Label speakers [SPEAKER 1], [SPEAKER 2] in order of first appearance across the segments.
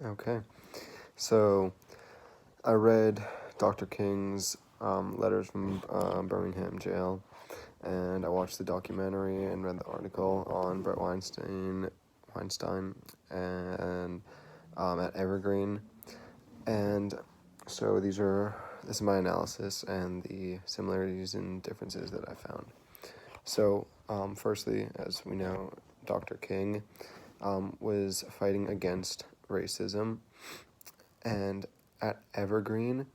[SPEAKER 1] Okay, so I read Dr. King's letters from Birmingham jail, and I watched the documentary and read the article on Bret Weinstein, and at Evergreen, and so this is my analysis and the similarities and differences that I found. So, firstly, as we know, Dr. King was fighting against racism, and at Evergreen,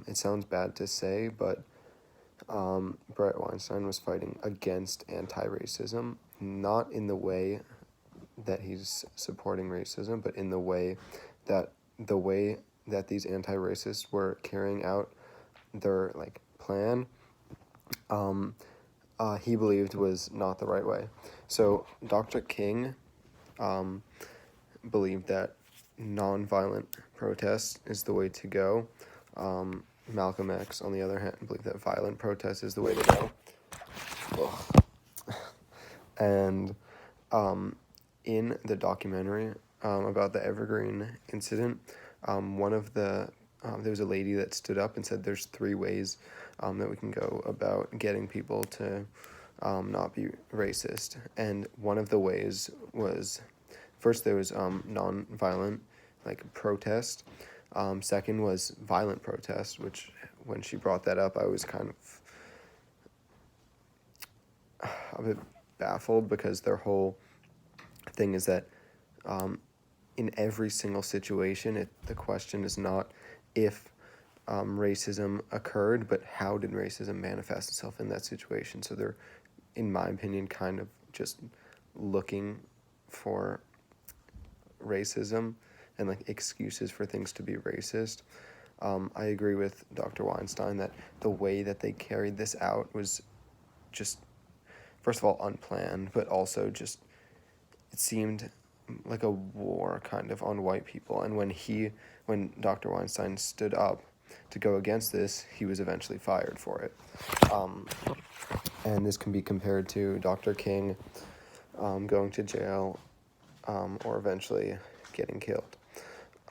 [SPEAKER 1] it sounds bad to say, but Bret Weinstein was fighting against anti-racism, not in the way that he's supporting racism, but in the way that these anti-racists were carrying out their plan, he believed was not the right way. So Dr. King believed that nonviolent protest is the way to go. Malcolm X, on the other hand, believed that violent protest is the way to go. And in the documentary about the Evergreen incident, there was a lady that stood up and said there's 3 ways that we can go about getting people to not be racist. And one of the ways was, first there was non-violent, protest. Second was violent protest, which when she brought that up, I was kind of a bit baffled, because their whole thing is that in every single situation, the question is not if racism occurred, but how did racism manifest itself in that situation. So they're, in my opinion, kind of just looking for racism and excuses for things to be racist. I agree with Dr. Weinstein that the way that they carried this out was just, first of all, unplanned, but also just, it seemed like a war kind of on white people. And when Dr. Weinstein stood up to go against this, he was eventually fired for it. And this can be compared to Dr. King going to jail or eventually getting killed.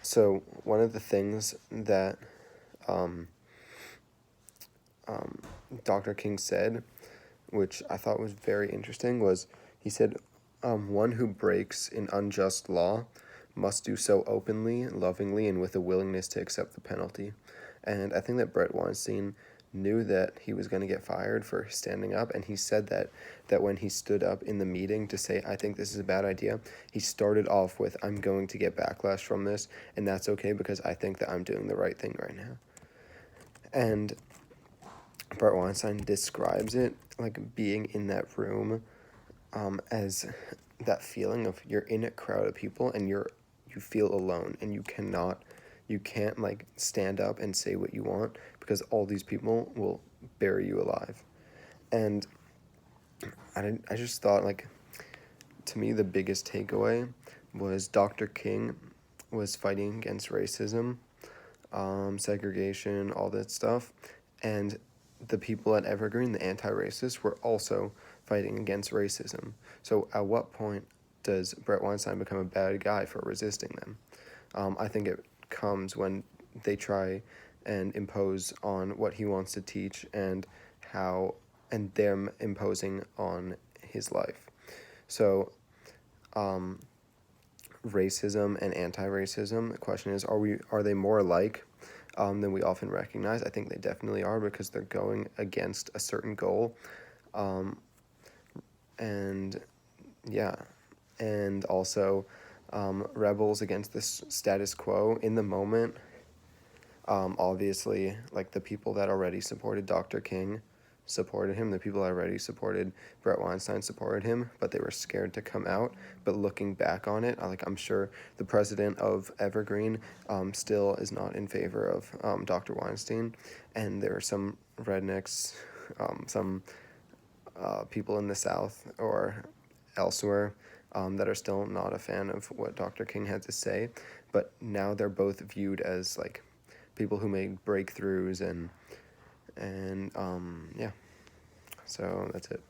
[SPEAKER 1] So one of the things that Dr. King said, which I thought was very interesting, was he said, one who breaks an unjust law must do so openly, lovingly, and with a willingness to accept the penalty. And I think that Bret Weinstein knew that he was going to get fired for standing up, and he said that when he stood up in the meeting to say, I think this is a bad idea, he started off with, I'm going to get backlash from this, and that's okay because I think that I'm doing the right thing right now. And Bret Weinstein describes it like being in that room as that feeling of you're in a crowd of people and you feel alone, and you can't stand up and say what you want because all these people will bury you alive. And I just thought, to me, the biggest takeaway was Dr. King was fighting against racism, segregation, all that stuff, and the people at Evergreen, the anti-racists, were also fighting against racism. So at what point does Bret Weinstein become a bad guy for resisting them? I think it comes when they try and impose on what he wants to teach and them imposing on his life. So racism and anti-racism, the question is, are they more alike than we often recognize? I think they definitely are, because they're going against a certain goal. And also rebels against this status quo in the moment. Obviously, the people that already supported Dr. King supported him. The people that already supported Bret Weinstein supported him, but they were scared to come out. But looking back on it, I'm sure the president of Evergreen still is not in favor of Dr. Weinstein. And there are some rednecks, some people in the South or elsewhere that are still not a fan of what Dr. King had to say, but now they're both viewed as people who made breakthroughs and so that's it.